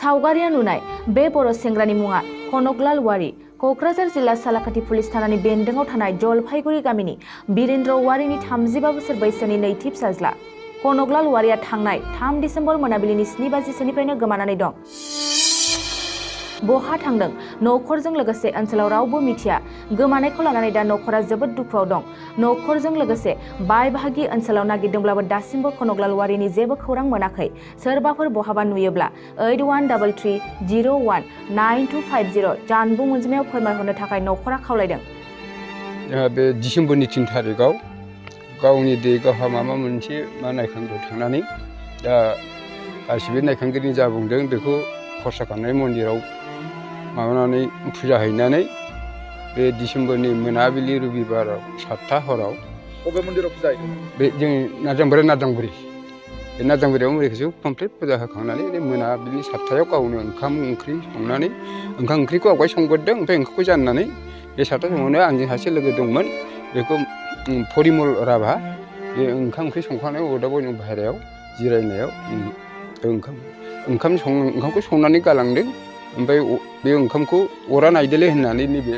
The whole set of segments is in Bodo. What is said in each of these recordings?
सावगारिया नुनाय बे बर' सेंग्रानि मुङा कनकलाल वारि क'क्राझार जिल्ला सालाकाटि पुलिस थानानि बेन्दोंआव थानाय जलफाइगुरि गामिनि बिरेन्द्र वारिनि 35 बोसोर बैसोनि नैथि फिसाज्ला। कनकलाल वारिया थांनाय 3 डिसेम्बर मोनाबिलिनि 7 बाजिसोनिफ्रायनो गोमानानै दं। बहा थांदों नखरजों लोगोसे ओनसोलाव रावबो मिथिया। गोमानायखौ लानानै दा नखरा जोबोद दुखुआव दं। नखरजों लोगोसे बाय बाहागि ओनसोलाव नागिरदोंब्लाबो दासिमबो कनकलाल वारिनि जेबो खौरां मोनाखै। सोरबाफोर बहाबा नुयोब्ला 8133019250 जानबुं अनजिमायाव फोरमायहरनो थाखाय नखरा खावलायदों। बे डिसेम्बरनि 3 तारिखआव गावनि गावहा माबा मोनसे नायखांग्रायाव थांनानै दा गासिबो नायखांगिरिनि जा बुंदों बेखौ खरसा खालामनाय मन्दिराव माबानानै फुजा हैनानै बे डिसेम्बरनि मोनाबिलि रबिबाराव 7था हराव बबे मन्दिराव फुजा हैदों? बे जों नारजांबुरि बे नारजांबुरियाव मन्दिरखौ कमप्लिट फुजा होखांनानै मोनाबिलि 7थायाव गावनो ओंखाम ओंख्रि संनानै ओंखाम ओंख्रिखौ आवगाय संग्रोदों ओमफ्राय ओंखामखौ जाननानै बे 7था समावनो आंजों सासे लोगो दंमोन बेखौ परिमल राभा बे ओंखाम ओंख्रि संखांनाय अरदाबाव जों बाहेरायाव जिरायनायाव ओंखामखौ संनानै गालांदों। ओमफ्राय बे ओंखामखौ अरा नायदोलै होननानै नैबे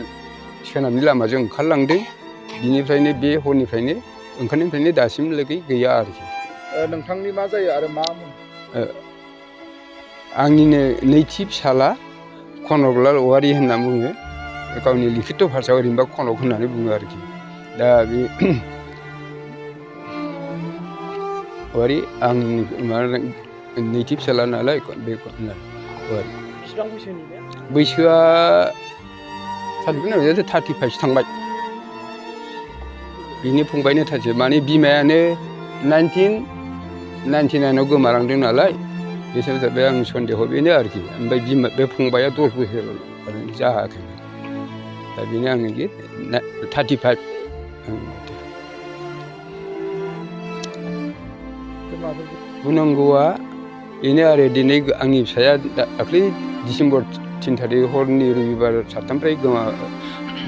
सोनाबनि लामाजों ओंखारलांदों। बिनिफ्रायनो बे हरनिफ्रायनो ओंखारनायनिफ्रायनो दासिमहालागै गैया आरोखि। नोंथांनि मा जायो आरो मा मुं? आंनिनो नैथि फिसाला कनकलाल वारि होनना बुङो। गावनि लिखित भाषायाव ओरैनोबा कनक होननानै बुङो आरोखि। दा बे वारि आंनि नैथि फिसाला नालाय बे वारि। बेसेबां बैसोनि? बैसोआ 35 थांबाय। बिनि फंबायनो 30 माने बिमायानो 1999आव गोमालांदों नालाय बिसोर जाबाय आं सन्देह बेनो आरोखि। ओमफ्राय बे फंबाया 10 बोसोर जायाखै। दा बेनो आंनि 35। बुंनांगौआ बेनो आरो दिनै आंनि फिसाया दाख्लै डिसेम्बर 3 तारिख हरनि रबिबार 7थानिफ्राय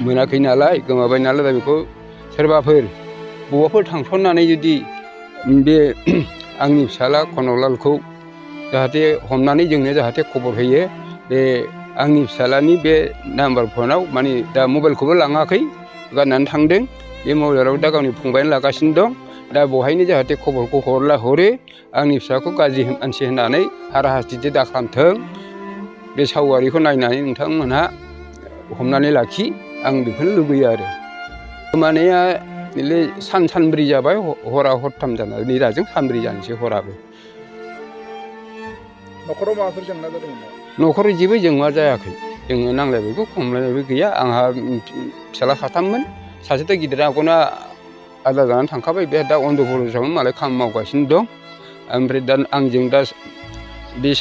मोनाखै नालाय गोमाबाय नालाय दा बेखौ सोरबाफोर बबावबाफोर थांसननानै जुदि बे आंनि फिसाला कनकलालखौ जाहाथे हमनानै जोंनो जाहाथे खबर होयो। बे आंनि फिसालानि बे नाम्बार फनाव माने दा मबाइलखौबो लाङाखै गारनानै थांदों। बे मबाइलाव दा गावनि फंबायानो लागासिनो दं। दा बहायनो जाहाथे खबरखौ हरो आंनि फिसाखौ गाज्रि मानसि होननानै हारा हास्टिजों दाखालामथों। बे सावगारिखौ नायनानै नोंथांमोनहा हमनानै लाखि आं बेखौनो लुबैयो आरो। गोमानाया सानब्रै जाबाय हरा हरथाम जानानै नै दाजों सानब्रै जानोसै हराबो। न'खराव माबाफोर जेंना जादोंमोन? न'खराव जेबो जेंना जायाखै। जोङो नांलायनायबो खमलायनायबो गैया। आंहा फिसाला 3मोन। सासेथ' गिदिरा आगना आलादा जानानै थांखाबाय। बे दा अन्ध्र प्रदेशआवनो मालाय खामानि मावगासिनो दं। ओमफ्राय दा आंजों दा बे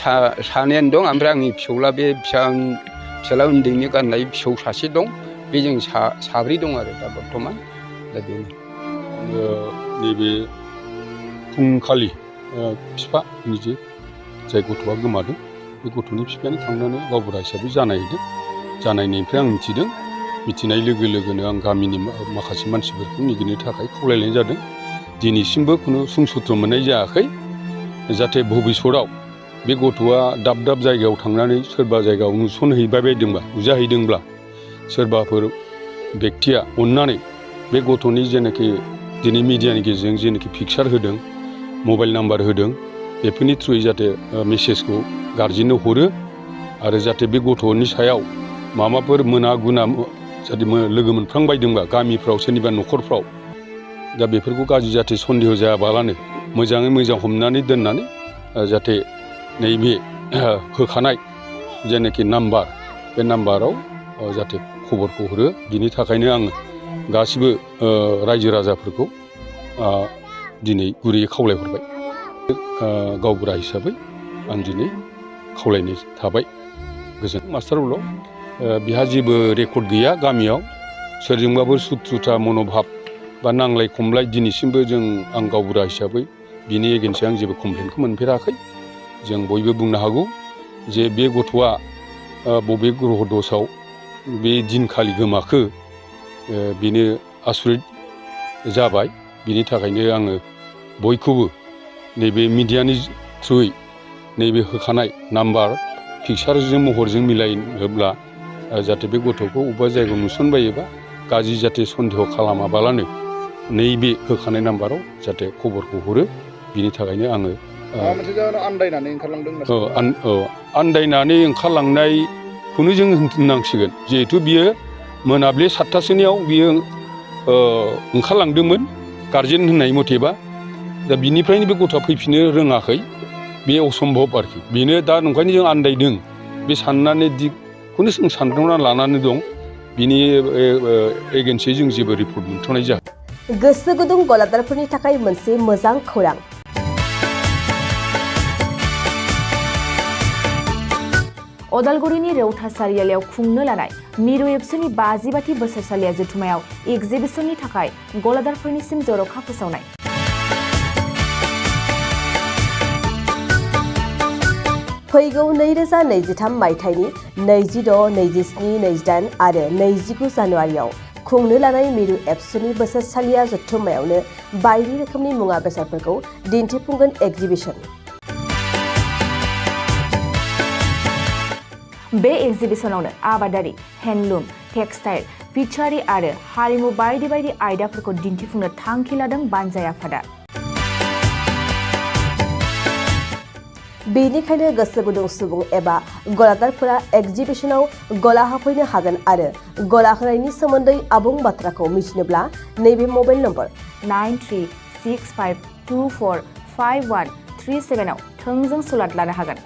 सानैयानो दं। ओमफ्राय आंनि फिसौला बे फिसाला उन्दैनि गाननाय फिसौ सासे दं। बे जों साब्रै दं आरो दा बर्थमान। दा बेनो नैबे फुंखालि बिफा निजे जाय गथ'आ गोमादों बे गथ'नि बिफायानो थांनानै गावबुरा हिसाबै जानायदों। जानायनिफ्राय आं मिथिदों। मिथिनाय लोगो लोगोनो आं गामिनि माखासे मानसिफोरखौ नागिरनो थाखाय खावलायनाय जादों। दिनैसिमबो खुनु सुंसुत्र मोननाय जायाखै। जाहाथे भबिसतआव बे गथ'आ दाब दाब जायगायाव थांनानै सोरबा जायगायाव नुजाहैदोंब्ला सोरबाफोर बेक्तिया अननानै बे गथ'नि जेनाखि दिनै मिडियानि गेजेरजों जेनाखि पिकचार होदों मबाइल नाम्बार होदों बेफोरनि थ्रुयै जाहाथे मेसेजखौ गारजेननो हरो आरो जाहाथे बे गथ'नि सायाव माबाफोर मोना गुना जाहाथे लोगो मोनफ्लांबायदोंबा गामिफ्राव सोरनिबा न'खरफ्राव दा बेफोरखौ गाज्रि जाहाथे सन्देह जायाबालानो मोजाङै मोजां हमनानै दोननानै जाहाथे नैबे होखानाय जेनाखि नाम्बार बे नाम्बाराव जाहाथे खबरखौ हरो। बिनि थाखायनो आङो गासिबो रायजो राजाफोरखौ दिनै गुरैयै खावलायहरबाय। गावबुरा हिसाबै आं दिनै खावलायनाय थाबाय। गोजोन मास्टार उल' बिहा जेबो रेकर्ड गैया गामियाव सोरजोंबाबो सुथ्रुथा मन'भाब बा नांलाय खमलाय दिनैसिमबो आं गावबुरा हिसाबै बिनि एगेन्स्टआव आं जेबो कमप्लेनखौ मोनफेराखै। जों बयबो बुंनो हागौ जे बे गथ'आ बबे ग्रह दसाव बे दिनखालि गोमाखो बेनो आसरित जाबाय। बिनि थाखायनो आङो बयखौबो नैबे मिडियानि थ्रुयै नैबे होखानाय नाम्बार पिकचारजों महरजों मिलायोब्ला जाहाथे बे गथ'खौ अबेबा जायगायाव नुसनबायोबा गाज्रि जाहाथे सन्देह खालामाबालानो नैबे होखानाय नाम्बाराव जाहाथे खबरखौ हरो बिनि थाखायनो आङो माबा मोनसे जाहोनाव आन्दायनानै ओंखारलांदों होनना सानो? आन्दायनानै ओंखारलांनायखौनो जों होननांसिगोन जिहेथु बियो मोनाबिलि 7टासोनियाव बियो ओंखारलांदोंमोन गारजेन होननाय मथेबा दा बिनिफ्रायनो बे गथ'आ फैफिननो रोङाखै बे असम्भब आरोखि बेनो दा नंखायनो जों आन्दायदों बे साननानै दिगखौनो जों सानदांना लानानै दं बिनि एगेन्स्टै जों जेबो रिपर्ट मोनथ'नाय जायाखै। गोसो गुदुं गलादारफोरनि थाखाय मोनसे मोजां खौरां। अदालगुरिनि रेवथा सारियालियाव खुंनो लानाय मिरु एबसुनि 50 बोसोरसालिया जथुमायाव एक्जिबिसननि थाखाय गलादारफोरनिसिम जर'खा फोसावनाय। फैगौ 2023 मायथाइनि 26, 27, 28 आरो 29 जानुवारियाव खुंनो लानाय मिरु एबसुनि बोसोरसालिया जथुम्मायावनो बायदि रोखोमनि मुवा बेसादफोरखौ दिन्थिफुंगोन एक्जिबिसन। बे एक्जिबिसनावनो आबादारि, हेन्डलुम, टेक्सटाइल, फिचारि आरो हारिमु बायदि बायदि आयदाफोरखौ दिन्थिफुंनो थांखि लादों बानजाय आफादा। बेनिखायनो गोसो गुदुं सुबुं एबा गलादारफोरा एक्जिबिसनाव गला होफैनो हागोन आरो गला होनायनि सोमोन्दै आबुं बाथ्राखौ मिथिनोब्ला नैबे मबाइल नम्बर 9365245137 आव थोंजों सुलाद लानो हागोन।